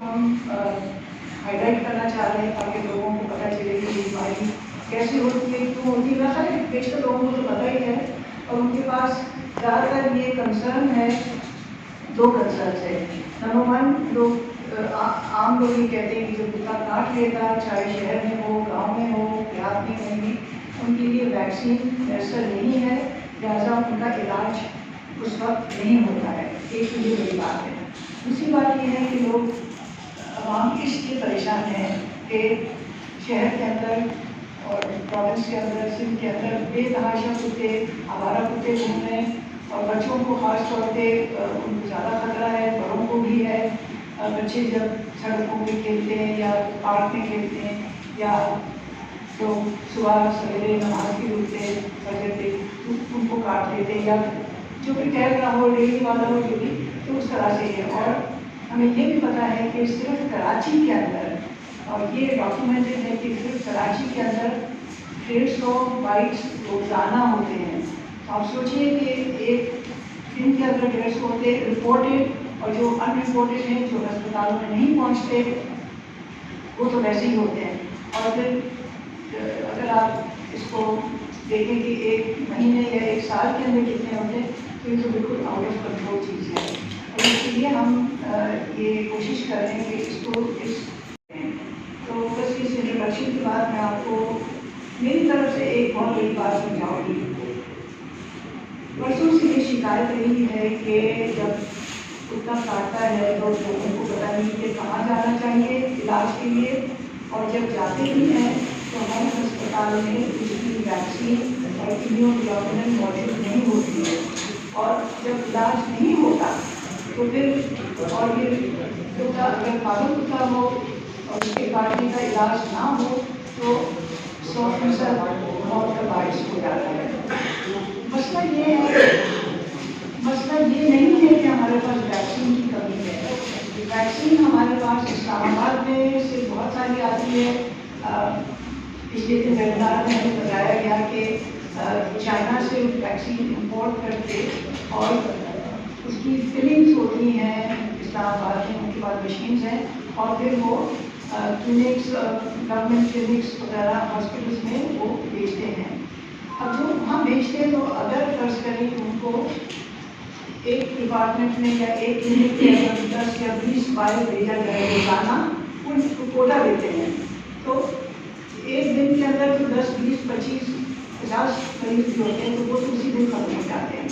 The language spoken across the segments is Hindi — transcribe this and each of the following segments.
हम हाईलाइट करना चाह रहे हैं ताकि लोगों को पता चले कि ये बीमारी कैसे होती है, क्यों होती है। हर एक बेशतर लोगों को तो पता ही है और उनके पास ज़्यादातर ये कंसर्न है। दो कंसर्न है। नंबर वन, लोग आम लोग ये कहते हैं कि जो कुत्ता काट लेता है, चाहे शहर में हो, गांव में हो, देहात में कहीं भी, उनके लिए वैक्सीन मैसर नहीं है, लिहाजा उनका इलाज उस वक्त नहीं होता है। एक तो ये बड़ी बात है। दूसरी बात ये है कि लोग आवाम इसलिए परेशान हैं कि शहर के अंदर और प्रोविंस के अंदर, सिंध के अंदर बेतहाशा कुत्ते, आवारा कुत्ते घूम रहे हैं और बच्चों को खास तौर पे उनको ज़्यादा खतरा है, बड़ों को भी है। बच्चे जब सड़कों पे खेलते हैं या पार्क में खेलते हैं या तो सुबह सवेरे नमाज के उठते फजर पे उनको काट लेते हैं, या जो भी टहल रहा हो, रेली वाला हो, जो भी, तो उस तरह से है। और हमें ये भी पता है कि सिर्फ कराची के अंदर, और ये डॉक्यूमेंटेड है कि सिर्फ कराची के अंदर 150 बाइट्स रोजाना होते हैं। तो आप सोचिए कि एक दिन के अंदर 150 होते रिपोर्टेड, और जो अनरिपोर्टेड हैं, जो अस्पतालों में नहीं पहुंचते, वो तो वैसे ही होते हैं। और फिर अगर आप इसको देखें कि एक महीने या एक साल के अंदर कितने होते हैं, तो ये तो बिल्कुल आउट ऑफ कंट्रोल चीज़ है। और इसलिए हम ये कोशिश कर रहे हैं कि इसको तो बस इस इंट्रोडक्शन के बाद मैं आपको मेरी तरफ से एक बहुत बड़ी बात समझाऊंगी। वर्षों से ये शिकायत रही है कि जब कुत्ता काटता है तो लोगों को पता नहीं कि कहाँ जाना चाहिए इलाज के लिए, और जब जाते भी हैं तो हर अस्पताल में उसकी वैक्सीन और इम्यूनोग्लोबुलिन मौजूद नहीं होती है। और जब इलाज नहीं होता तो फिर, और ये कुत्ता अगर पागल कुत्ता हो और उसके काटने का इलाज ना हो तो 100% मौत का बायस हो जाता है। मसला ये है, मसला ये नहीं है कि हमारे पास वैक्सीन की कमी है। वैक्सीन हमारे पास इस्लामाबाद में से बहुत सारी आती है। पिछले दिन वेबिनार में हमें बताया गया कि चाइना से वैक्सीन इंपोर्ट करके और उसकी फिलिंग्स होती हैं इस्लामाबाद में, उनके पास मशीन्स हैं, और फिर वो क्लिनिक्स, गवर्नमेंट क्लिनिक्स वगैरह हॉस्पिटल्स में वो भेजते हैं। अब जो वहाँ भेजते हैं, तो अगर फर्ज करें उनको एक डिपार्टमेंट में या एक क्लिनिक के अंदर 10 या 20 बार भेजा जाए रोजाना, उनको कोटा देते हैं, तो एक दिन के अंदर जो 10, 20, 25, 50 मरीज जो होते हैं तो वो उसी दिन खत्म हो जाते हैं।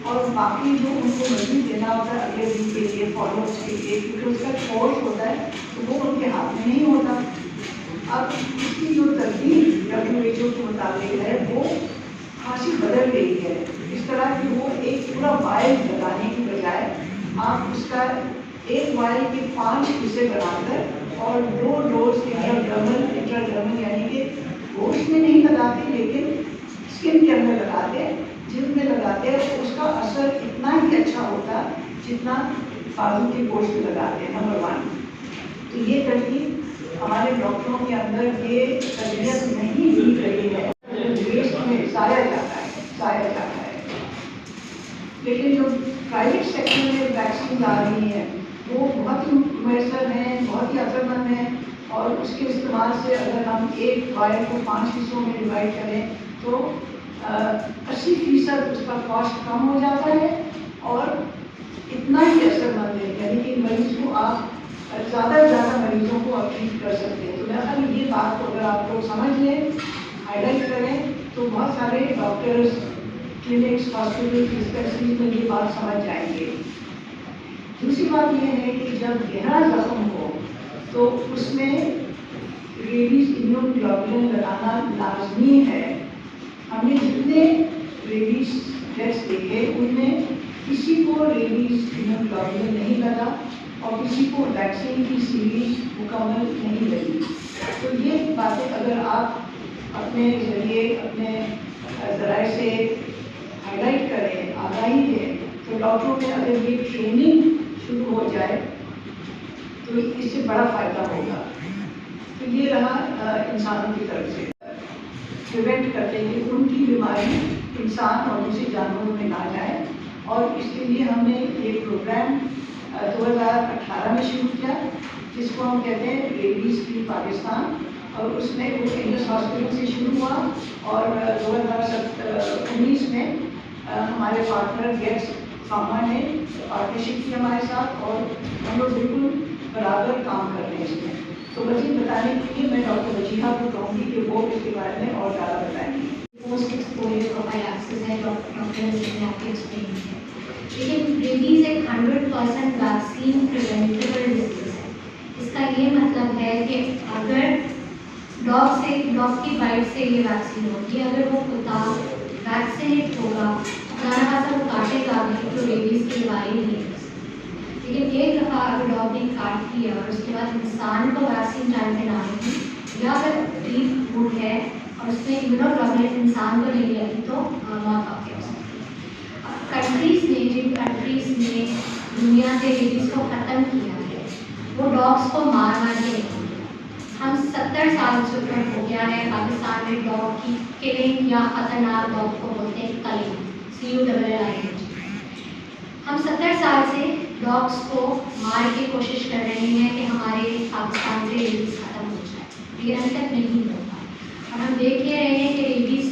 और बाकी जो उनको मजीद देना होता है अगले दिन के लिए, फॉलोअप्स के लिए, क्योंकि उसका कोर्स होता है, तो वो उनके हाथ में नहीं होता। अब इसकी जो तरतीब WHO के मुताबिक है वो खासी बदल गई है, इस तरह कि वो एक पूरा वायल लगाने की बजाय आप उसका एक वायल के 5 हिस्से बनाकर और 2 डोज इंट्राडर्मल यानी कि गोश्त में नहीं लगाते लेकिन स्किन के अंदर लगाते हैं, जिल्द में लगाते हैं, तो उसका असर इतना ही अच्छा होता जितना बाजू के गोश्त में लगाते हैं। नंबर 1, तो ये तरकीब हमारे डॉक्टरों के अंदर ये तरबियत नहीं दी गई है, वेस्ट में जाया जाता है। लेकिन जो प्राइवेट सेक्टर में वैक्सीन आ रही है वो बहुत ही मैसर हैं, बहुत ही असरमंद हैं, और उसके इस्तेमाल से अगर हम एक वायल को 5 हिस्सों में डिवाइड करें तो 80% उसका कॉस्ट कम हो जाता है और इतना ही असरमंद है, यानी कि मरीज को आप ज़्यादा से ज़्यादा मरीजों को आप ट्रीट कर सकते हैं। तो मेरा ख्याल ये बात को अगर आप लोग समझ लें, हाईलाइट करें, तो बहुत सारे डॉक्टर्स, क्लिनिक्स, हॉस्पिटल, डिस्पेंसरीज में ये बात समझ जाएंगे। दूसरी बात यह है कि जब गहरा जख्म हो तो उसमें रेबीज इम्यूनोग्लोबुलिन लगाना लाजमी है। हमने जितने रेबीज टेस्ट देखे उनमें किसी को रेबीज इम्यूनोग्लोबुलिन नहीं लगा और किसी को वैक्सीन की सीरीज मुकम्मल नहीं लगी। तो ये बातें अगर आप अपने ज़रिए, अपने ज़राए से हाईलाइट करें, आगाही दें, तो डॉक्टरों में अगर ये ट्रेनिंग शुरू हो जाए तो इससे बड़ा फ़ायदा होगा। तो ये रहा इंसानों की तरफ से प्रिवेंट करते हैं कि उनकी बीमारी इंसान और दूसरे जानवरों में ना जाए। और इसके लिए हमने ये प्रोग्राम 2018 में शुरू किया जिसको हम कहते हैं रेबीज फ्री पाकिस्तान, और उसमें वो इंडस हॉस्पिटल से शुरू हुआ और 2019 में हमारे पार्टनर गेट्स फार्मा ने पार्टनरशिप की हमारे साथ, और हम लोग बिल्कुल बराबर काम कर रहे हैं इसमें। तो मज़ीद बताने के लिए मैं डॉक्टर वजीहा को कहूँगी कि वो इसके बारे में और ज़्यादा बताएंगी। पोस्ट एक्सपोजर प्रोफाइलैक्सिस है, डॉक्टर ने आपको एक्सप्लेन किया। लेकिन रेबीज एक 100% वैक्सीन प्रिवेंटेबल डिजीज है। इसका ये मतलब है कि अगर डॉग की बाइट से ये वैक्सीन होगी, अगर वो कुत्ता वैक्सीनेट होगा, खाना खासा वो काटेगा नहीं, तो रेबीज की बीमारी नहीं है। लेकिन एक दफ़ा अगर डॉग ने काट दिया और उसके बाद इंसान को वैक्सीन टाइम पे ना लगी, या अगर डीप वुड है और उसमें इम्यूनोग्लोबुलिन इंसान को नहीं लगी, तो मौत आपके हो सकती है। जिन कंट्रीज़ ने दुनिया से रेबीज़ को ख़त्म किया है, वो डॉग्स को मार मार के नहीं किया। हम 70 साल से ऊपर हो गया है पाकिस्तान में डॉग की किलिंग, या ख़तरनाक डॉग को बोलते हैं कलिंग, CULLING। हम 70 साल से डॉग्स को मार के कोशिश कर रहे हैं कि हमारे पाकिस्तान से रेबीज़ ख़त्म हो जाए, लेकिन अभी तक नहीं होता। और हम देख रहे हैं कि रेबीज़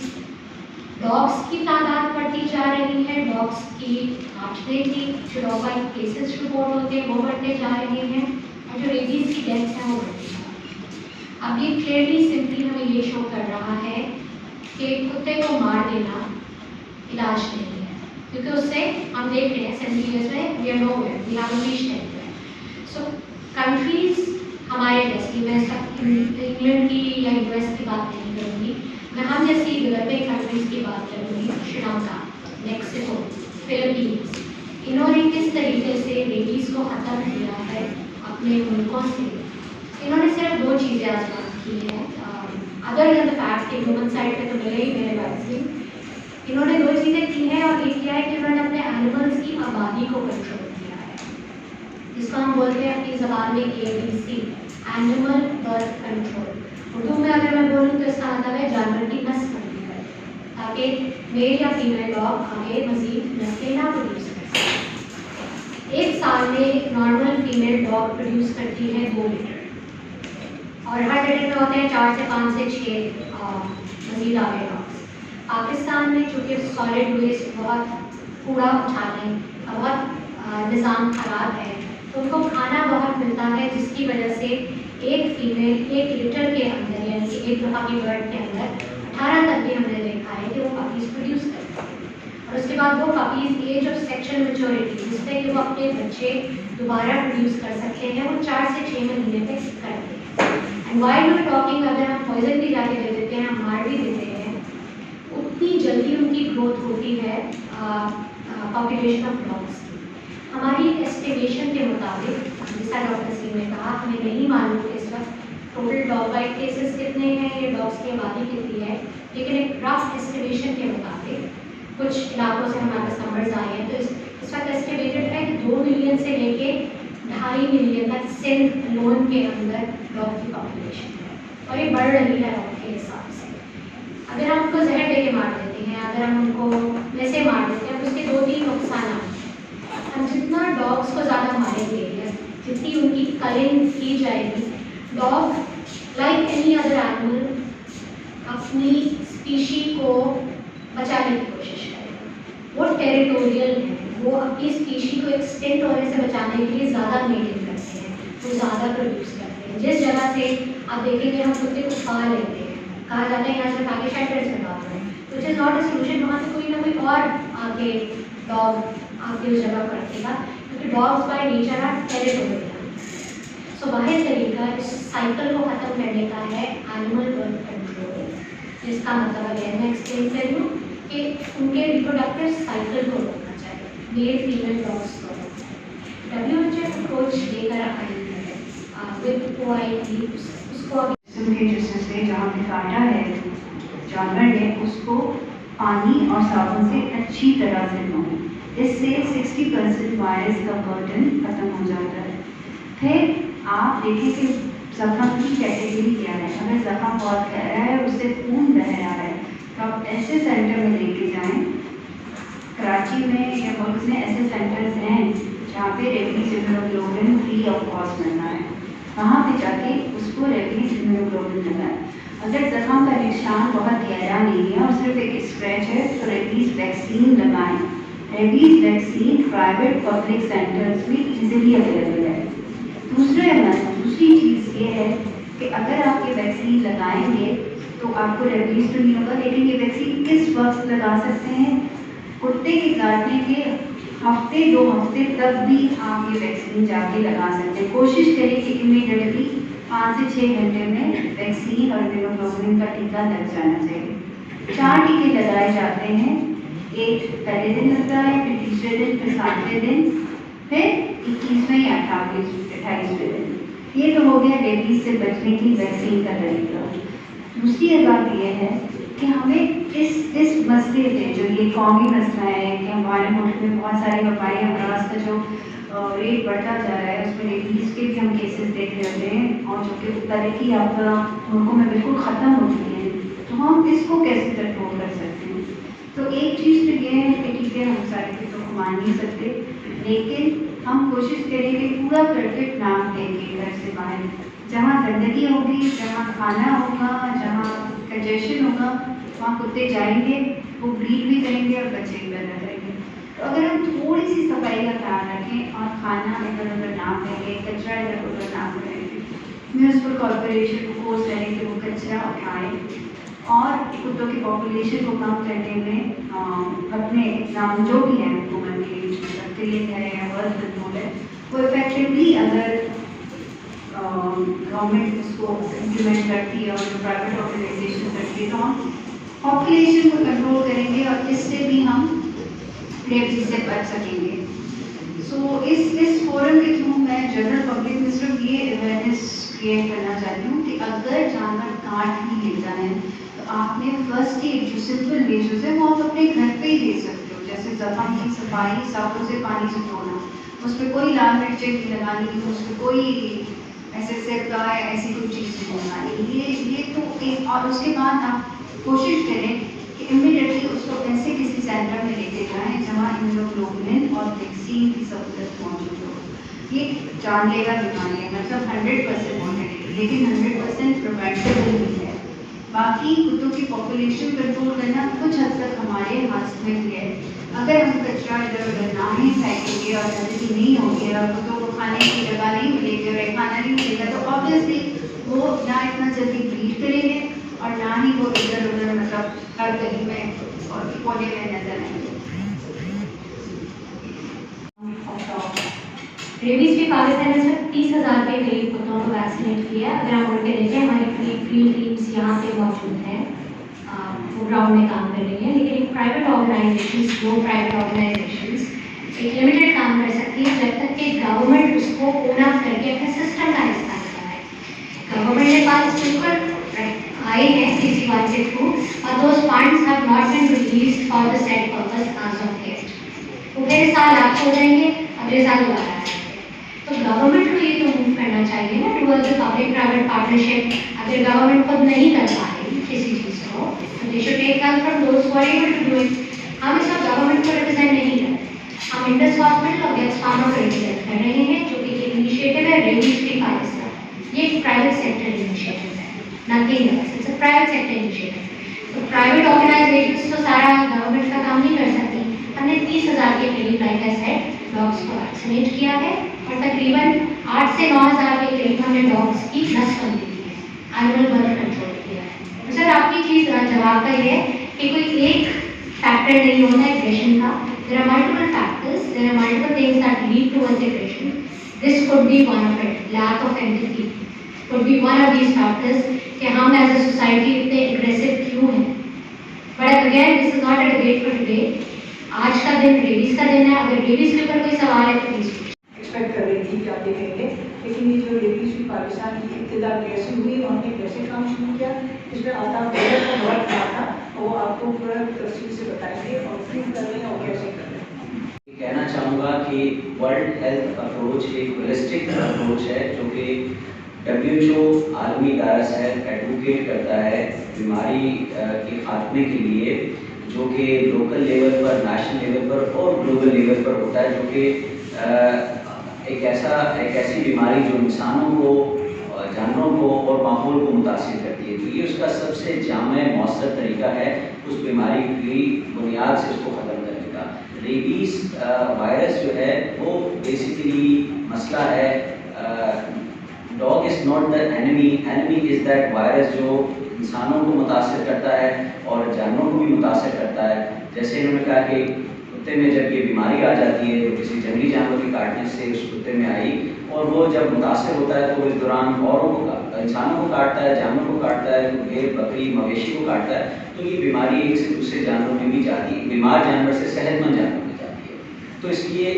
डॉग्स की तादाद बढ़ती जा रही है, डॉग्स की काटने की जो डॉग बाइट केसेस रिपोर्ट होते हैं वो बढ़ते जा रहे हैं, और जो रेबीज़ की डेथ्स हैं वो बढ़ती जा रही हैं। अब ये क्लियरली सिंपली हमें ये शो कर रहा है कि कुत्ते को मार देना इलाज नहीं है, क्योंकि उससे हम देख रहे हैं 70 years में we are nowhere, we have reached anywhere. So countries हमारे जैसी, मैं इंग्लैंड की या US की बात नहीं करूँगी, मैं हम जैसी डेवलपिंग कंट्रीज़ की बात करूँगी। श्रीलंका, मैक्सिको, फिलीपींस, इन्होंने किस तरीके से रेबीज़ को ख़त्म किया है अपने मुल्कों से। इन्होंने सिर्फ 2 चीज़ें आज़माई की हैं, अदर देन द फैक्ट कि ह्यूमन साइड पे तो मिले ही मेरे वैक्सीन। इन्होंने 2 चीज़ें की हैं, और एक किया है कि उन्होंने अपने एनिमल्स की आबादी को कंट्रोल किया है, जिसको हम बोलते हैं अपनी ज़बान में ABC, animal birth control. Urdu में अगर मैं बोलूँ तो इसका मतलब है जानवर की नस्ल बंदी कर, ताकि मेल या फीमेल डॉग आगे मज़ीद नस्लें ना प्रोड्यूस कर सकें। एक साल में एक नॉर्मल फीमेल डॉग प्रोड्यूस करती है 2 लीटर, और हर लीटर में होते हैं 4 से 5 से 6 मज़ीद आगे डॉग्स। पाकिस्तान में चूँकि सॉलिड वेस्ट बहुत कूड़ा उठाने का बहुत निज़ाम ख़राब है, तो उनको खाना बहुत मिलता है, जिसकी वजह से एक फीमेल 1 लीटर के अंदर, यानी कि एक दफ़ा की बर्ड के अंदर 18 तक भी हमने देखा है कि वो पपीज़ प्रोड्यूस करती है। और उसके बाद वो puppies age of sexual maturity, जिससे कि वो अपने बच्चे दोबारा प्रोड्यूस कर सकते हैं, वो 4 से 6 महीने तक करते हैं। And while we are talking, अगर हम पॉइजन भी जाके दे देते हैं, हम मार भी देते हैं, उतनी जल्दी उनकी ग्रोथ होती है पॉपुलेशन ऑफ डॉग्स की। हमारी एस्टिमेशन के मुताबिक, जैसा डॉक्टर सिंह ने कहा, हमें नहीं मालूम कि इस वक्त टोटल डॉग बाइट केसेस कितने हैं, ये डॉग्स की आबादी कितनी है, लेकिन एक रफ एस्टिमेशन के मुताबिक कुछ इलाकों से हमारे पास नंबर्स आए हैं, तो इस वक्त एस्टिमेटेड है कि 2 मिलियन से लेके 2.5 मिलियन तक सिंध लोन के अंदर डॉग की पॉपुलेशन है, और ये बढ़ रही है डॉग के हिसाब से। अगर हम उनको जहर दे के मार देते हैं, अगर हम उनको वैसे मार देते हैं, तो उसके 2-3 नुकसान हैं। हम जितना डॉग्स को ज़्यादा मारेंगे, जितनी उनकी कलिंग की जाएगी, dog like any other animal अपनी स्पीशी को बचाने की कोशिश करेगा। वो टेरिटोरियल है, वो अपनी स्पीशी को एक्सटेंड होने से बचाने के लिए ज़्यादा मेंटेन करते हैं, वो ज़्यादा प्रोड्यूस करते हैं। जिस जगह से आप देखेंगे हम कुत्ते को खा लेते हैं, कहा जाता है यहाँ से आगे शेल्टर्स बनवाते हैं, which is not a solution. वहाँ से कोई ना कोई और आके डॉग आके उस जगह पर रखेगा, क्योंकि dogs by nature are territorial. So वाहिद तरीका इस साइकिल को ख़त्म करने का है एनिमल बर्थ कंट्रोल, जिसका मतलब अगेन मैं एक्सप्लेन कर रही हूँ कि उनके रिप्रोडक्टिव साइकिल को रोकना चाहिए, मेल फीमेल डॉग्स को। WHO अप्रोच लेकर आई है विद OIE, उसको के जिससे जहाँ पे काटा है जानवर ने, उसको पानी और साबुन से अच्छी तरह से धोएं। इससे 60% वायरस का बर्डन खत्म हो जाता है। फिर आप देखें कि जख्म की कैटेगरी क्या है। अगर जख्म बहुत गहरा है, उससे खून बह रहा है, तो आप ऐसे सेंटर में लेके जाएं। कराची में या मुल्क में ऐसे सेंटर्स हैं जहाँ पे rabies immunoglobulin free of cost मिलता है। वहाँ पे जाके उसको रेबीज इम्यूनोग्लोबुलिन लगाएं। अगर जख्म का निशान बहुत गहरा नहीं है और सिर्फ एक स्क्रैच है तो रेबीज वैक्सीन लगाएं। Rabies vaccine private public centres में इजीली अवेलेबल है। दूसरी चीज़ ये है कि अगर आप ये वैक्सीन लगाएंगे तो आपको रेबीज तो नहीं होगा, लेकिन ये वैक्सीन किस वक्त लगा सकते हैं? कुत्ते के काटने के हफ्ते 2 हफ्ते तक भी आप ये वैक्सीन जाके लगा सकते हैं। कोशिश करें कि इमीडिएटली 5 से 6 घंटे में वैक्सीन और इम्यूनोग्लोबुलिन का टीका लग जाना चाहिए। 4 टीके लगाए जाते हैं, एक पहले दिन लगता है, फिर तीसरे दिन, फिर 7वें दिन, फिर 21वें या 28वें दिन। ये तो हो गया रेबीज से बचने की वैक्सीन का तरीका। दूसरी बात यह है कि हमें इस मसले पे, जो ये कौमी मसला है कि हमारे मुल्क में बहुत सारे वबाई अमराज का जो रेट बढ़ता जा रहा है, उसमें रेबीज के भी हम केसेस देख रहे होते हैं और जो कि तरक्की याफ्ता मुल्कों में बिल्कुल ख़त्म हो चुकी है, तो हम इसको कैसे कंट्रोल कर सकते हैं? तो एक चीज़ तो ये है कि ठीक है, हम सारे चीज़ों को मान नहीं सकते, लेकिन हम कोशिश करेंगे पूरा परफेक्ट नाम लेंगे घर से बाहर। जहाँ गंदगी होगी, जहाँ खाना होगा, जहाँ कंजेशन होगा, वहाँ कुत्ते जाएंगे, वो ब्रीड भी करेंगे और बच्चे भी पैदा करेंगे। तो अगर हम थोड़ी सी सफाई का ख्याल रखें और खाना इधर उधर ना फेंकें, कचरा इधर उधर ना फेंकें, म्यूनसिपल कॉरपोरेशन को फोर्स करें कि वो कचरा उठाएँ और कुत्तों की पॉपुलेशन को कम करने में अपने इक़दाम जो भी है हुकूमत के क्लीन है या बर्थ कंट्रोल है, वो इफेक्टिवली अगर गवर्नमेंट उसको इम्प्लीमेंट करती है और जो प्राइवेट ऑर्गेनाइजेशन करती है, तो हम पॉपुलेशन को कंट्रोल करेंगे और इससे भी हम रेबीज से बच सकेंगे। सो इस फोरम के थ्रू मैं जनरल पब्लिक में सिर्फ ये अवेयरनेस क्रिएट करना चाहती हूँ कि अगर जानवर काट ही लेता है तो आपने फर्स्ट एड जो सिंपल मेजर्स है वो आप अपने घर पे ही ले सकते हो, जैसे जख्म की सफाई, साबुन से पानी से धोना, उस पर कोई लाल मिर्चें नहीं लगानी, उस पर कोई ऐसे सिरका है ऐसी कोई चीज़ नहीं लगानी। ये तो एक, और उसके बाद आप कोशिश करें कि इमीडिएटली उसको ऐसे किसी सेंटर में लेके जाएं जहाँ इम्यूनोग्लोबुलिन और वैक्सीन की सहूलत मौजूद हो। ये जानलेवा बीमारी है, मतलब 100% मॉर्टेलिटी, लेकिन 100% प्रिवेंटेबल भी है। बाकी कुत्तों की पॉपुलेशन कंट्रोल करना कुछ हद तक हमारे हाथ में भी है। अगर हम कचरा इधर उधर ना ही फेंकेंगे और गंदगी नहीं होगी और कुत्तों को खाने की जगह नहीं मिलेगी और खाना नहीं मिलेगा, तो ऑब्वियसली वो ना इतना जल्दी ब्रीड करेंगे और ना ही वो इधर उधर मतलब हर गली में और कोने में नजर आएंगे। रेबीज भी पाकिस्तान में सिर्फ 30,000 के करीब कुत्तों को वैक्सीनेट किया। अगर हम उनके देखें, हमारी फील्ड टीम्स यहाँ पे मौजूद हैं, वो ग्राउंड में काम कर रही है, लेकिन एक प्राइवेट ऑर्गेनाइजेशंस, दो प्राइवेट ऑर्गेनाइजेशंस एक लिमिटेड काम कर सकती है जब तक कि गवर्नमेंट उसको ओन अप करके अपने सिस्टम का हिस्सा कराए। गवर्नमेंट के पास बिल्कुल आए हैं CC1 के थ्रू, और those funds have not been released for the set purpose as of yet. पूरे साल आप हो जाएंगे, अगले साल दोबारा आएंगे। तो गवर्नमेंट को ये तो मूव करना चाहिए ना towards the public private partnership. अगर गवर्नमेंट खुद नहीं कर पा रही किसी चीज़ को, तो they should take help from those who are able to do it. हम इस वक्त गवर्नमेंट को रिप्रेजेंट नहीं कर रहे, हम इंडस हॉस्पिटल और गेट्स फार्मा को रिप्रेजेंट कर रहे हैं, जो कि एक इनिशिएटिव है रेबीज फ्री पाकिस्तान। ये एक प्राइवेट सेक्टर इनिशिएटिव है, nothing else, it's a private sector initiative. तो प्राइवेट ऑर्गेनाइजेशंस तो सारा गवर्नमेंट का काम नहीं कर सकती। हमने 30,000 के करीब, लाइक आई सेड, डॉग्स को वैक्सीनेट किया है और तकरीबन 8 से 9,000 के करीब हमने डॉग्स की नसबंदी की है, एनिमल बर्थ कंट्रोल किया है। तो सर आपकी चीज़ जवाब का ये है कि कोई एक फैक्टर नहीं होता एग्रेशन का। There are multiple factors, there are multiple things that lead towards aggression. This could be one of it, lack of empathy could be one of these factors कि हम एज अ सोसाइटी इतने एग्रेसिव क्यों हैं। But again this is not a debate for today. आज का दिन रेबीज का दिन है, अगर रेबीज के ऊपर कोई सवाल है तो प्लीज एक्सपेक्ट कर रही थी कि आप देखेंगे, लेकिन ये जो रेबीज भी पाकिस्तान की इब्तिदा कैसे हुई, उन्होंने कैसे काम शुरू किया, इसमें आता का बहुत क्या था, वो आपको पूरा तफसील से बताएंगे और क्यों कर रहे हैं और कैसे कर रहे हैं। कहना चाहूँगा कि वर्ल्ड हेल्थ अप्रोच एक होलिस्टिक अप्रोच है जो कि WHO आलमी इदारा से एडवोकेट करता है बीमारी के खात्मे के लिए, जो कि लोकल लेवल पर, नेशनल लेवल पर और ग्लोबल लेवल पर होता है, जो कि एक ऐसी बीमारी जो इंसानों को को और माहौल को मुतासिर करती है। तो ये उसका सबसे जामे मौसर तरीका है उस बीमारी की बुनियाद से उसको ख़त्म करने का। रेबीज़ वायरस जो है वो बेसिकली मसला है, dog is not the enemy, enemy is that virus जो इंसानों को मुतासर करता है और जानवरों को भी मुतासर करता है। जैसे इन्होंने कहा कि कुत्ते में जब ये बीमारी आ जाती है तो किसी जंगली जानवर के काटने से उस कुत्ते में आई और वो जब मुतासर होता है तो इस दौरान औरों को इंसानों को काटता है, जानवरों को काटता है, भेड़ बकरी मवेशी को काटता है, तो ये बीमारी एक से दूसरे जानवरों में भी जाती है, बीमार जानवर से सेहतमंद जानवर में जाती है। तो इसलिए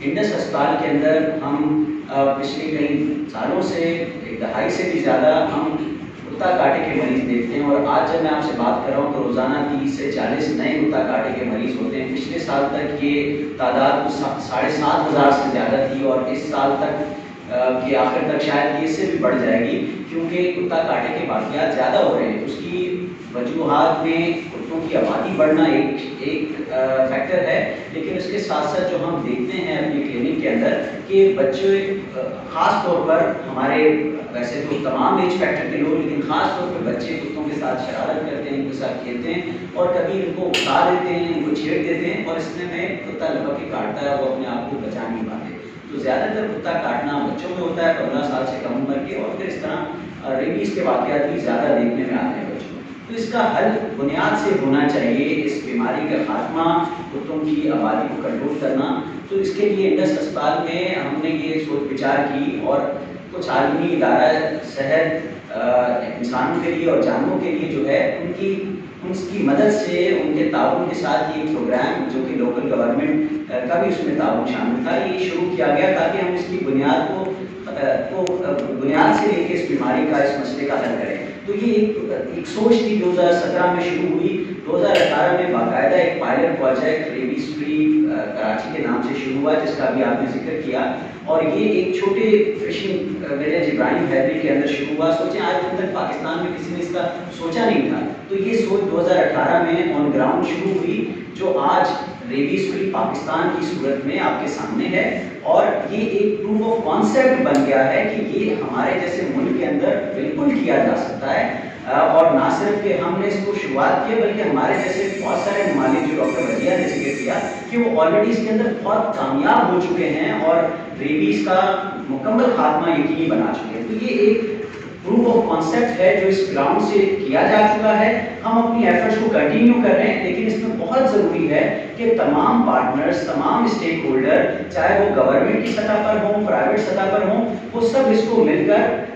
इंडस अस्पताल के अंदर हम पिछले कई सालों से, एक दहाई से भी ज़्यादा हम कुत्ता काटे के मरीज़ देखते हैं। और आज जब मैं आपसे बात कर रहा हूँ तो रोज़ाना 30 से 40 नए कुत्ता काटे के मरीज़ होते हैं। पिछले साल तक ये तादाद 7,500 से ज़्यादा थी और इस साल तक के आखिर तक शायद ये इससे भी बढ़ जाएगी, क्योंकि कुत्ता काटे के वाक़यात ज़्यादा हो रहे हैं। उसकी वजूहात में कुत्तों की आबादी बढ़ना एक फैक्टर है, लेकिन उसके साथ साथ जो हम देखते हैं अपनी क्लिनिक के अंदर कि बच्चे ख़ास तौर पर हमारे, वैसे तो तमाम एज फैक्टर के लोग, लेकिन ख़ास तौर पर बच्चे कुत्तों के साथ शरारत करते हैं, उनके साथ खेलते हैं और कभी उनको उठा देते हैं, उनको छेड़ देते हैं और इसमें में कुत्ता लपक के काटता है, वो अपने आप को बचा नहीं पाते। तो ज़्यादातर कुत्ता काटना बच्चों में होता है 15 साल से कम उम्र के, और फिर इस तरह रेबीज़ के वाक़यात भी ज़्यादा देखने में आते हैं बच्चों में। तो इसका हल बुनियाद से होना चाहिए, इस बीमारी का खात्मा, कुत्तों की आबादी को कंट्रोल करना। तो इसके लिए इंडस अस्पताल में हमने ये सोच विचार की और कुछ आलमी इदारा सेहत इंसानों के लिए और जानवरों के लिए जो है उनकी मदद से, उनके ताउन के साथ ये प्रोग्राम जो कि लोकल गवर्नमेंट का भी उसमें ताउन शामिल था, ये शुरू किया गया ताकि हम इसकी बुनियाद को बुनियाद से लेकर इस बीमारी का, इस मसले का हल करें। तो ये एक सोच थी 2017 में शुरू हुई। 2018 में बाकायदा एक pilot project rabies free Karachi के नाम से शुरू हुआ, जिसका अभी आपने जिक्र किया, और ये एक छोटे फिशिंग विलेज इब्राहिम हैदरी के अंदर शुरू हुआ। सोचें आज तक पाकिस्तान में किसी ने इसका सोचा नहीं था, तो ये सोच 2018 में ऑन ग्राउंड शुरू हुई, जो आज रेबीज़ फ्री पाकिस्तान की सूरत में आपके सामने है। और ये एक प्रूफ ऑफ कॉन्सेप्ट बन गया है कि ये हमारे जैसे मुल्क के अंदर बिल्कुल किया जा सकता है। और ना सिर्फ कि हमने इसको शुरुआत की, बल्कि हमारे जैसे बहुत सारे ममालिक, जो डॉक्टर वजिया ने जिक्र किया, कि वो ऑलरेडी इसके अंदर बहुत कामयाब हो चुके हैं और रेबीज़ का मुकम्मल खात्मा यकीनी बना चुके हैं। तो ये एक प्रूफ ऑफ कॉन्सेप्ट है जो इस ग्राउंड से किया जा चुका है। हम अपनी एफर्ट्स को कंटिन्यू कर रहे हैं, लेकिन इसमें बहुत ज़रूरी है कि तमाम पार्टनर्स, तमाम स्टेक होल्डर, चाहे वो गवर्नमेंट की सतह पर हों, प्राइवेट सतह पर हों, वो सब इसको मिलकर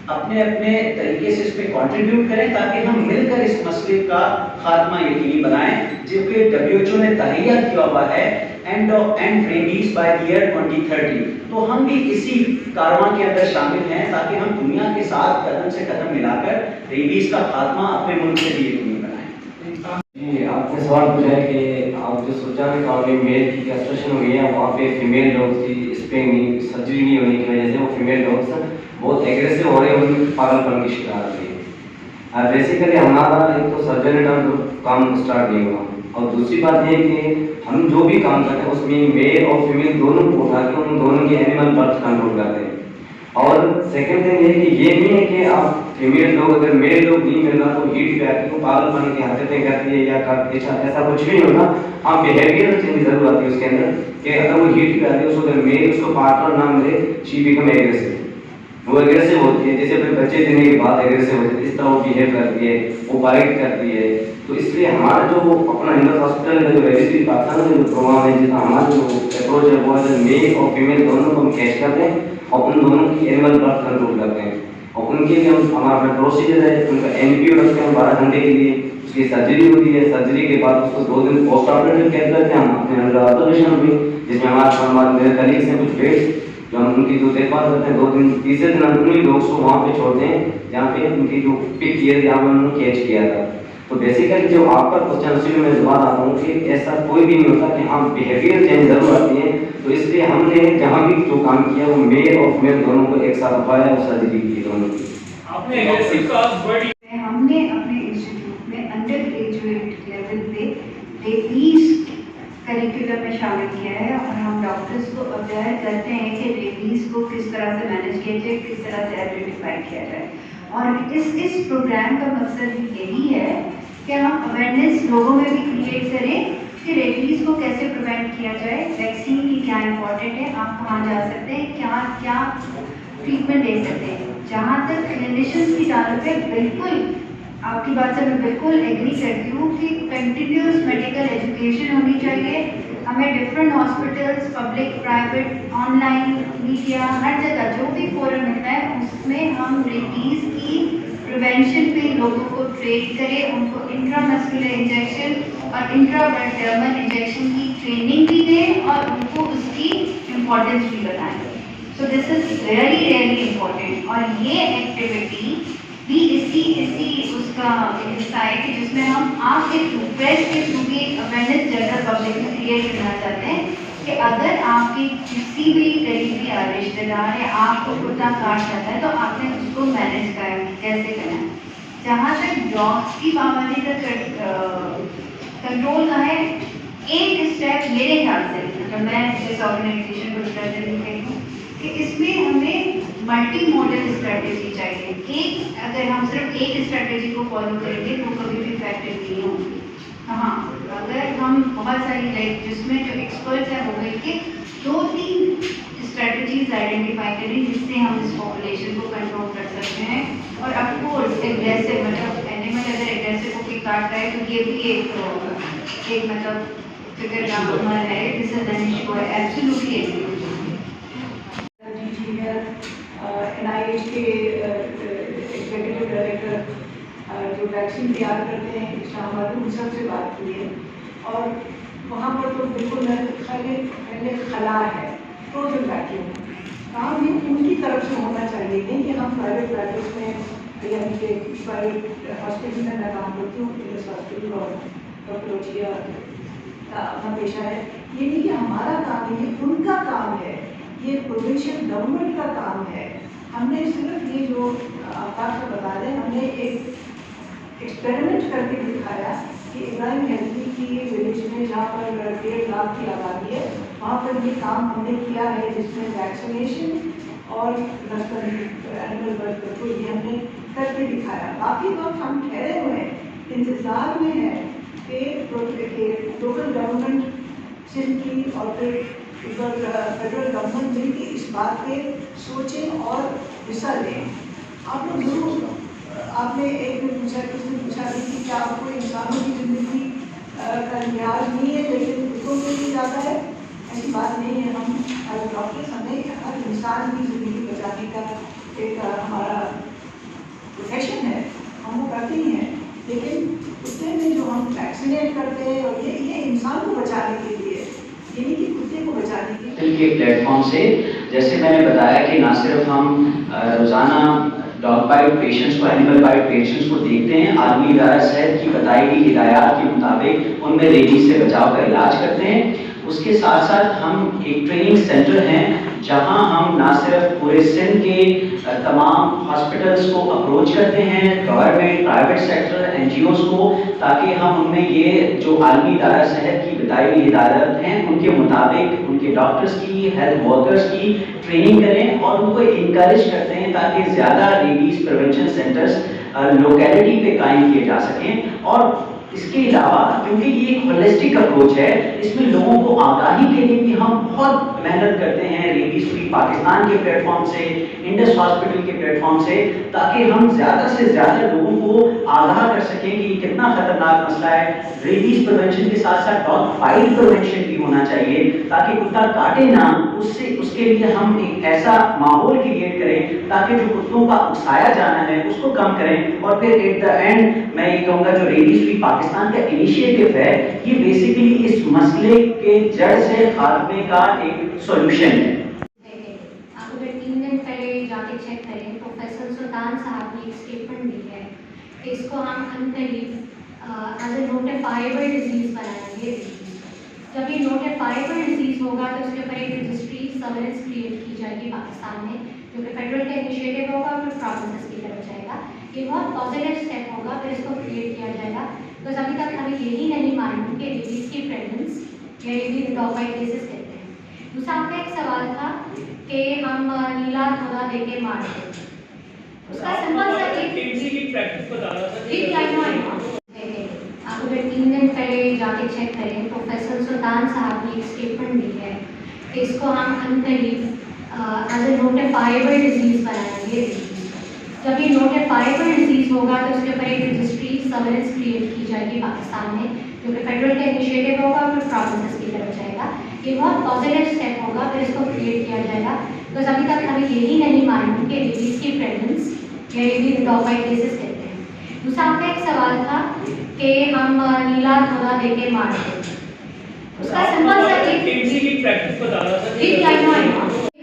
अपने अपने तरीके से इस पर कॉन्ट्रीब्यूट करें, ताकि हम मिलकर इस मसले का खात्मा यकीनी बनाएं, जो कि WHO ने तहैया किया हुआ है, and rabies by the year 2030। तो हम भी इसी कारवां के अंदर शामिल हैं, ताकि हम दुनिया के साथ कदम से कदम मिलाकर रेबीज़ का खात्मा अपने मुल्क से भी यकीनी बनाएं। जी, आपने सवाल पूछा है कि आप जो सोचा है कॉलोनी मेल की कैस्ट्रेशन हुई है, वहाँ पे फीमेल डॉग्स की स्पेनिंग सर्जरी नहीं होने की वजह से वो फीमेल डॉग्स बहुत एग्रेसिव हो रहे हैं, उनकी पागलपन की शिकार हो रही है। अब बेसिकली हमारा एक तो सर्जरी का काम स्टार्ट नहीं हुआ, और दूसरी बात ये कि हम जो भी काम करते हैं उसमें मेल और फीमेल दोनों को उठा के उन दोनों के एनिमल बर्थ कंट्रोल करते हैं। और सेकंड थिंग ये कि ये नहीं है कि आप फीमेल लोग, अगर मेल लोग नहीं मिल रहा तो हीट पे आके पागलपन की हरकतें करती है या करती है, ऐसा कुछ भी नहीं होता। हाँ, बिहेवियर चेंज जरूर आती है उसके अंदर, कि अगर वो हीट पे आती है, उसको अगर मेल उसको पार्टनर ना मिले, शी बिकम एग्रेसिव, वो एग्रेसिव होती है, जैसे फिर बच्चे देने के बाद एग्रेसिव होती है, इस तरह वो बिहेव करती है, वो बाइट करती है। तो इसलिए हमारा जो अपना इंडस हॉस्पिटल में जो रजिस्ट्री पाकिस्तान में जो प्रोग्राम है, जिसका हमारा जो अप्रोच है वो है मेल और फीमेल दोनों को हम कैच करते हैं और उन दोनों की एनिमल बर्थ कंट्रोल करते हैं। और उनके लिए हम हमारा प्रोसीजर है, उनका NPO रखते हैं 12 घंटे के लिए, उसकी सर्जरी होती है, सर्जरी के बाद उसको 2 दिन पोस्ट ऑपरेटिव केयर करते हैं हम अपने अंडर ऑब्जर्वेशन में, जिसमें हमारे मेरे कलीग्स हैं कुछ वेट्स जो हम उनकी जो देखभाल करते हैं। 2 दिन, तीसरे दिन हम उन्हीं लोग को वहाँ पे छोड़ते हैं जहाँ पे उनकी जो पिक किया जहाँ पर उन्होंने कैच किया था। तो बेसिकली जो आपका क्वेश्चन उसी में मैं दोबारा आता हूँ कि ऐसा कोई भी नहीं होता कि हाँ बिहेवियर चेंज जरूर आती है। तो इसलिए हमने जहाँ भी जो काम किया वो मेल और फीमेल दोनों को एक साथ उठाया और सर्जरी की दोनों की। हमने अपने इंस्टीट्यूट में अंडर ग्रेजुएट लेवल पे रेबीज़ करिकुलम में शामिल किया है, और हम डॉक्टर्स को अवेयर करते हैं कि रेबीज़ को किस तरह से मैनेज किया जाए, किस तरह से आइडेंटिफाई किया जाए। और इस प्रोग्राम का मकसद यही है कि हम अवेयरनेस लोगों में भी क्रिएट करें कि रेबीज़ को कैसे प्रिवेंट किया जाए, वैक्सीन की क्या इम्पोर्टेंट है, आप कहाँ जा सकते हैं, क्या क्या ट्रीटमेंट दे सकते हैं। जहाँ तक क्लिनिशियंस की जानब है, बिल्कुल आपकी बात से मैं बिल्कुल एग्री करती हूँ कि कंटिन्यूस मेडिकल एजुकेशन होनी चाहिए। हमें different hospitals, public, private, online, media, हर जगह जो भी फोरम मिलता है उसमें हम रेबीज़ की प्रिवेंशन पे लोगों को ट्रेन करें, उनको इंट्रामस्कुलर इंजेक्शन और इंट्राडर्मल इंजेक्शन की ट्रेनिंग भी दें और उनको उसकी इम्पोर्टेंस भी बताएं। So this is very really important. और ये एक्टिविटी भी इसी उसका हिस्सा है कि जिसमें हम आपके थ्रू, प्रेस के थ्रू भी अवेयरनेस जनरल पब्लिक में क्रिएट करना चाहते हैं कि अगर आपकी किसी भी करीबी रिश्तेदार या आपको कुत्ता काट जाता है तो आपने उसको मैनेज कैसे करना है। जहाँ तक डॉग्स की पाबंदी का कंट्रोल का है, एक स्टेप मेरे ख्याल से, मतलब मैं इस ऑर्गेनाइजेशन को रिप्रेजेंट करती हूँ कि इसमें हमें मल्टी मॉडल स्ट्रेटेजी चाहिए। एक अगर हम सिर्फ एक स्ट्रेटेजी को फॉलो करेंगे तो कभी भी इफेक्टिव नहीं होगी। हाँ, अगर हम बहुत सारी लाइक जिसमें जो एक्सपर्ट्स हैं वो मिलके 2-3 स्ट्रेटजीज आइडेंटिफाई करें जिससे हम इस पॉपुलेशन को कंट्रोल कर सकते हैं। और ऑफकोर्स एग्रेसिव, मतलब एनिमल अगर एग्रेसिव होकर काट रहा है तो ये भी एक मतलब फिगर का अमल है। This is an issue, absolutely agree. NIH के एग्जीक्यूटिव डायरेक्टर जो वैक्सीन तैयार करते हैं इस्लामाबाद, उन सब से बात की है और वहाँ पर तो बिल्कुल पहले खला है, फ्रोजन वैक्यूम काम ये उनकी तरफ से होना चाहिए। नहीं कि हम प्राइवेट प्रैक्टिस में यानी कि प्राइवेट हॉस्पिटल में मैं काम करती हूँ, इस हॉस्पिटल और डॉक्टरोजिया का अपना पेशा है। ये नहीं कि हमारा काम है, ये उनका काम है, ये प्रोविंशियल गवर्नमेंट का काम है। हमने सिर्फ ये जो आप आपको बता दें, हमने एक एक्सपेरिमेंट करके दिखाया कि इब्राहिम हेल्दी की विलेज में जहाँ पर 1.5 लाख की आबादी है वहाँ पर ये काम हमने किया है, जिसमें वैक्सीनेशन और एनिमल बर्थ कंट्रोल ये हमने करके दिखाया। बाकी वक्त हम ठहरे हुए हैं, इंतज़ार में है कि लोकल गवर्नमेंट सिंध की और फिर फेडरल गवर्नमेंट मिल के इस बात पे सोचें और हिस्सा लें। आप लोग जरूर, आपने एक दिन पूछा, किसने पूछा कि क्या आपको इंसानों की ज़िंदगी का लिहाज नहीं है लेकिन कुत्तों के लिए ज़्यादा है? ऐसी बात नहीं है। हम एज डॉक्टर्स हमें हर इंसान की ज़िंदगी बचाने का एक हमारा प्रोफेशन है, हम वो करते ही हैं। लेकिन कुत्ते में जो हम वैक्सीनेट करते हैं और ये इंसान को बचाने के लिए, ये नहीं कि कुत्ते को बचाने के लिए। के प्लेटफॉर्म से जैसे मैंने बताया कि ना सिर्फ हम रोज़ाना डॉग बाइट पेशेंट्स को, एनिमल बाइट पेशेंट्स को देखते हैं, आलमी इदारा सेहत की बताई गई हिदायत के मुताबिक उनमें रेबीज से बचाव का इलाज करते हैं। उसके साथ साथ हम एक ट्रेनिंग सेंटर हैं जहां हम ना सिर्फ पूरे सिंध के तमाम हॉस्पिटल्स को अप्रोच करते हैं, गवर्नमेंट, प्राइवेट सेक्टर, NGOs को, ताकि हम उनमें ये जो आलमी इदारा सेहत की बताई हुई हिदायत हैं उनके मुताबिक उनके डॉक्टर्स की, हेल्थ वर्कर्स की ट्रेनिंग करें और उनको इनकरेज करते हैं ताकि ज़्यादा रेबीज प्रिवेंशन सेंटर्स लोकेलिटी पे कायम किए जा सकें। और इसके अलावा क्योंकि ये एक होलिस्टिक अप्रोच है, इसमें लोगों को आगाही के लिए भी हम बहुत मेहनत करते हैं रेबीज फ्री पाकिस्तान के प्लेटफॉर्म से, इंडस हॉस्पिटल के प्लेटफॉर्म से, ताकि हम ज़्यादा से ज़्यादा लोगों को आगाह कर सकें कि ये कितना खतरनाक मसला है। रेबीज प्रिवेंशन के साथ साथ डॉग बाइट प्रिवेंशन भी होना चाहिए ताकि कुत्ता काटे ना, उसके लिए हम एक ऐसा माहौल क्रिएट करें ताकि जो कुत्तों का उकसाया जाना है उसको कम करें। और फिर एट द एंड मैं ये कहूँगा जो रेबीज फ्री पाकिस्तान का इनिशिएटिव है ये बेसिकली इस मसले के जड़ से खात्मे का एक सॉल्यूशन है। आप अगर 3 दिन पहले जाके चेक करें, प्रोफेसर सुल्तान साहब ने एक स्टेटमेंट दी है कि इसको हम अनकरीब एज ए नोटिफाइबल डिजीज बनाएंगे। जब ये नोटिफाइबल डिजीज होगा तो उसके ऊपर एक रजिस्ट्री सर्वेलेंस क्रिएट की जाएगी पाकिस्तान में, जो कि फेडरल का इनिशिएटिव होगा और फिर प्रोविंसेस की तरफ जाएगा। ये बहुत पॉजिटिव स्टेप होगा, फिर इसको क्रिएट किया जाएगा। बिकॉज अभी तक हमें यही नहीं मालूम कि रेबीज की प्रेगनेंस या रेबीज डॉग बाइट केसेस कहते हैं। दूसरा आपका एक सवाल था कि हम नीला धोना दे के मारते हैं। उसका सिंपल सा एक प्रैक्टिस बता रहा था ठीक है, आप अगर 3 दिन पहले जाके चेक करें, प्रोफेसर सुल्तान साहब ने एक स्टेटमेंट दी है कि इसको हम अनकरीब एज ए नोटिफाइबल डिजीज़ बनाएंगे। जब ये नोटिफाइबल डिजीज़ होगा तो उसके ऊपर एक रजिस्ट्री सर्वेलेंस क्रिएट की जाएगी पाकिस्तान में, जो कि फेडरल का इनिशिएटिव होगा और फिर प्रोसेस की तरफ जाएगा। ये बहुत पॉजिटिव स्टेप होगा, फिर इसको क्रिएट किया जाएगा। बिकॉज अभी तक हमें यही नहीं मालूम कि रेबीज़ की प्रेगनेंस या रेबीज़ डॉग बाइट केसेस कहते हैं। दूसरा आपका एक सवाल था कि हम नीला धोना दे के मार दें, उसका सिंपल सा केएमसी की प्रैक्टिस बता रहा था ठीक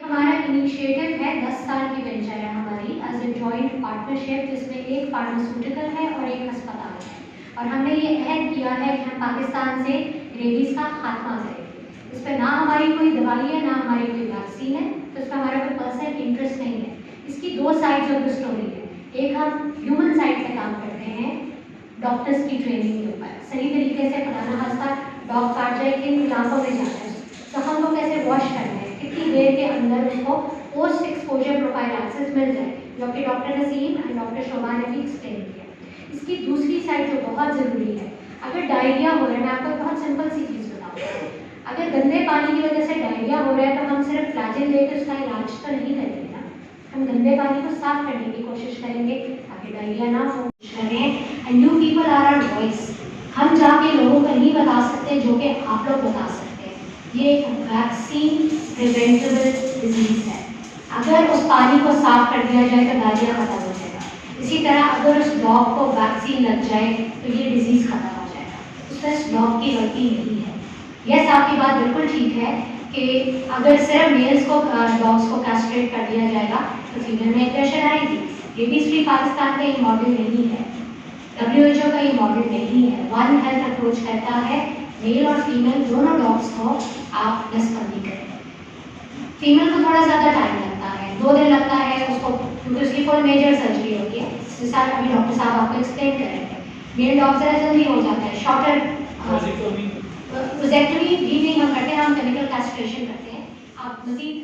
हमारा इनिशिएटिव है 10 साल की वेंचर है हमारी एज ए जॉइंट पार्टनरशिप, जिसमें एक फार्मास्यूटिकल है और एक अस्पताल है। और हमने ये अहद किया है कि हम पाकिस्तान से रेबीज़ का खात्मा करेंगे। इस पर ना हमारी कोई दवाई है ना हमारी कोई वैक्सीन है, तो इस पर हमारा कोई पर्सनल इंटरेस्ट नहीं है। इसकी 2 साइड्स ऑफ द स्टोरी है। एक हम ह्यूमन साइड पे काम करते हैं डॉक्टर्स की ट्रेनिंग के ऊपर, सही तरीके से फलाना हंसता डॉग काट जाए किन इलाकों में जाना है तो हमको कैसे वॉश करना है, कितनी देर के अंदर उसको पोस्ट एक्सपोजर प्रोफाइल एक्सेस मिल जाए, जो कि डॉक्टर नसीम एंड डॉक्टर शोभा ने भी एक्सप्लेन किया। इसकी दूसरी साइड जो बहुत ज़रूरी है, अगर डायरिया हो रहा है, मैं आपको बहुत सिंपल सी चीज़ बताऊँ, अगर गंदे पानी की वजह से डायरिया हो रहा है तो हम सिर्फ फ्लैजेल लेकर उसका इलाज तो नहीं करेंगे ना, हम गंदे पानी को साफ करने की कोशिश करेंगे ताकि डायरिया ना हो करें। And you people are our voice, हम जाके लोगों को नहीं बता सकते जो कि आप लोग बता सकते हैं। ये एक वैक्सीन प्रिवेंटेबल डिजीज़ है। अगर उस पानी को साफ कर दिया जाए तो डायरिया खत्म हो जाएगा। इसी तरह अगर उस डॉग को वैक्सीन लग जाए तो ये डिजीज़ खत्म हो जाएगा। उसमें इस डॉग की गलती नहीं है। यस, आपकी बात बिल्कुल ठीक है कि अगर सिर्फ मेल्स को डॉग्स को कैस्ट्रेट कर दिया जाएगा तो फीमेल में एग्रेशन आएगी। रेबीज़ फ्री पाकिस्तान का ये मॉडल नहीं है, WHO का ये मॉडल नहीं है। वन हेल्थ अप्रोच कहता है मेल और फीमेल दोनों डॉग्स को आप नसबंदी करें। फीमेल को थोड़ा ज़्यादा टाइम लगता है, 2 दिन लगता है उसको, क्योंकि उसकी फुल मेजर सर्जरी होती है, जिस साल अभी डॉक्टर साहब आपको एक्सप्लेन करेंगे। मेल डॉग से जल्दी हो जाता है, शॉर्टर वोजेक्टोमी भी नहीं हम करते हैं, हम केमिकल कैस्ट्रेशन करते हैं। आप मज़ीद